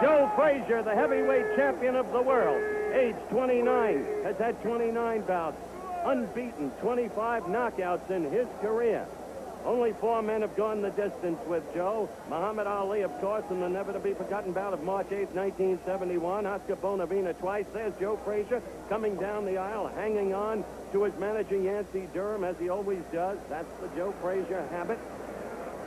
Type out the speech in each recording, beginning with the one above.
Joe Frazier, the heavyweight champion of the world, age 29, has had 29 bouts, unbeaten, 25 knockouts in his career. Only 4 men have gone the distance with Joe. Muhammad Ali, of course, in the never-to-be-forgotten bout of March 8, 1971. Oscar Bonavena twice. There's Joe Frazier coming down the aisle, hanging on to his manager, Yancey Durham, as he always does. That's the Joe Frazier habit.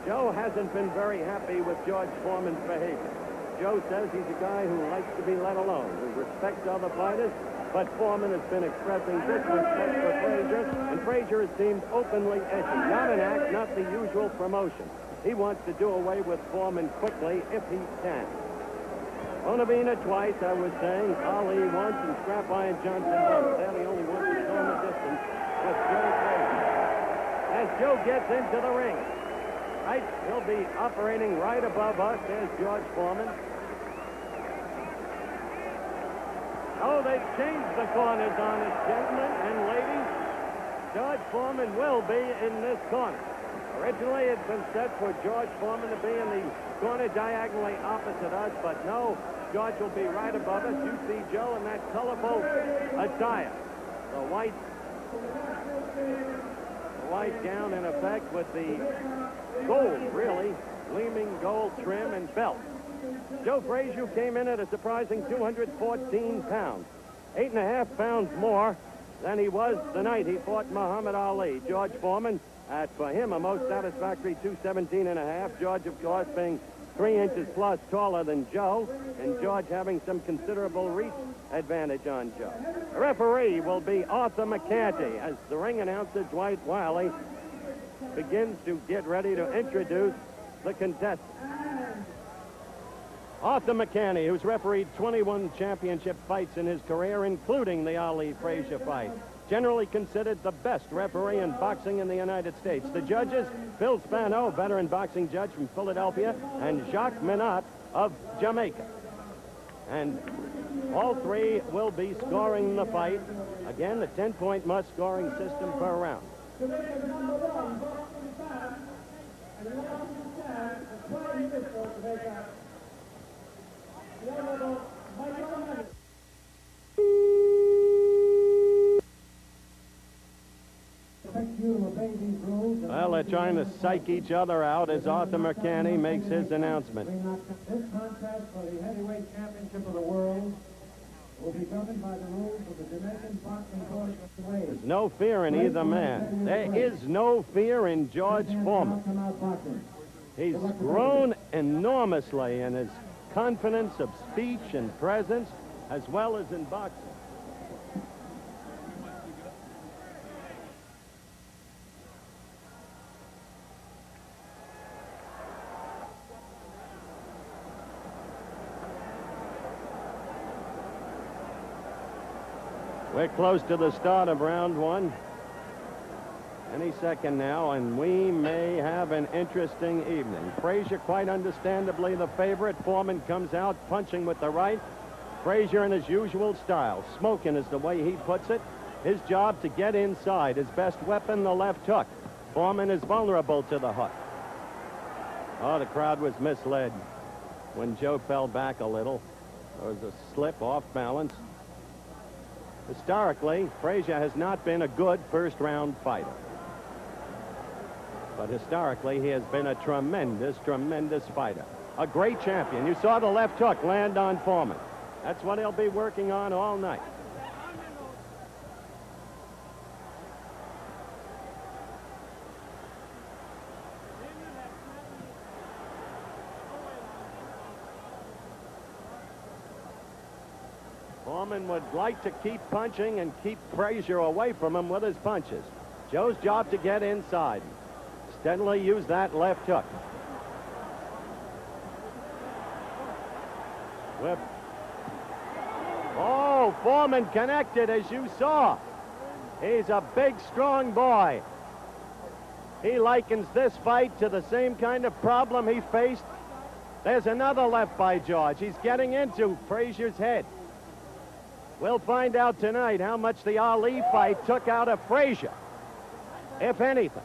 Joe hasn't been very happy with George Foreman's behavior. Joe says he's a guy who likes to be let alone, who respects other fighters, but Foreman has been expressing disrespect for Frazier, and Frazier has seemed openly edgy. Not an act, not the usual promotion. He wants to do away with Foreman quickly if he can. Bonavena twice, I was saying, Ali once, and Scrap Iron Johnson once. They're the only ones who've gone the distance with Joe Frazier. As Joe gets into the ring, right, he'll be operating right above us. There's George Foreman. Oh, they've changed the corners on us, gentlemen and ladies. George Foreman will be in this corner. Originally, it had been set for George Foreman to be in the corner diagonally opposite us, but no, George will be right above us. You see Joe in that colorful attire. The white gown, in effect, with the gold, really, gleaming gold trim and belt. Joe Frazier came in at a surprising 214 pounds, 8.5 pounds more than he was the night he fought Muhammad Ali. George Foreman, at, for him, a most satisfactory 217.5. George, of course, being 3 inches plus taller than Joe, and George having some considerable reach advantage on Joe. The referee will be Arthur McCarthy as the ring announcer, Dwight Wiley, begins to get ready to introduce the contestants. Arthur McCarthy, who's refereed 21 championship fights in his career, including the Ali-Frazier fight. Generally considered the best referee in boxing in the United States. The judges, Phil Spano, veteran boxing judge from Philadelphia, and Jacques Minot of Jamaica. And all three will be scoring the fight. Again, the 10-point must scoring system per round. Well, they're trying to psych each other out as Arthur McCarthy makes his announcement. This contest for the heavyweight championship of the world will be governed by the rules of the Jamaican Boxing Court of Ways. There's no fear in either man. There is no fear in George Foreman. He's grown enormously in his confidence of speech and presence, as well as in boxing. We're close to the start of round one. Any second now, and we may have an interesting evening. Frazier, quite understandably, the favorite. Foreman comes out punching with the right. Frazier in his usual style. Smoking is the way he puts it. His job to get inside. His best weapon, the left hook. Foreman is vulnerable to the hook. Oh, the crowd was misled when Joe fell back a little. There was a slip off balance. Historically, Frazier has not been a good first-round fighter. But historically, he has been a tremendous, tremendous fighter. A great champion. You saw the left hook land on Foreman. That's what he'll be working on all night. Foreman would like to keep punching and keep Frazier away from him with his punches. Joe's job to get inside. Steadily use that left hook. Whip. Oh, Foreman connected, as you saw. He's a big, strong boy. He likens this fight to the same kind of problem he faced. There's another left by George. He's getting into Frazier's head. We'll find out tonight how much the Ali fight took out of Frazier, if anything.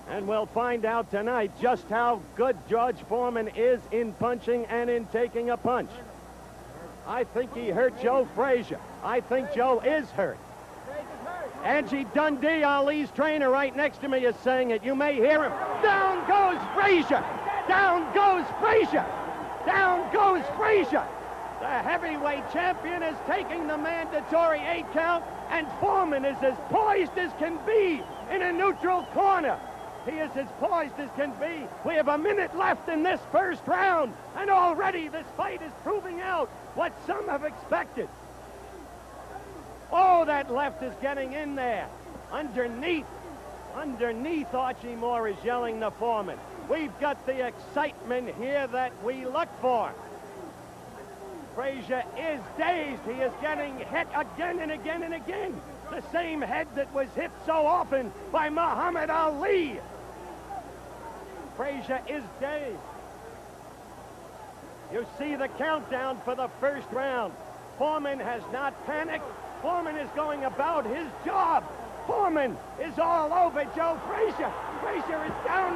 And we'll find out tonight just how good George Foreman is in punching and in taking a punch. I think he hurt Joe Frazier. I think Joe is hurt. Angie Dundee, Ali's trainer, right next to me is saying it. You may hear him. Down goes Frazier! Down goes Frazier! Down goes Frazier! The heavyweight champion is taking the mandatory 8 count, and Foreman is as poised as can be in a neutral corner. He is as poised as can be. We have a minute left in this first round, and already this fight is proving out what some have expected. Oh, that left is getting in there. Underneath, Archie Moore is yelling to Foreman. We've got the excitement here that we look for. Frazier is dazed. He is getting hit again and again and again. The same head that was hit so often by Muhammad Ali. Frazier is dazed. You see the countdown for the first round. Foreman has not panicked. Foreman is going about his job. Foreman is all over Joe Frazier. Frazier is down.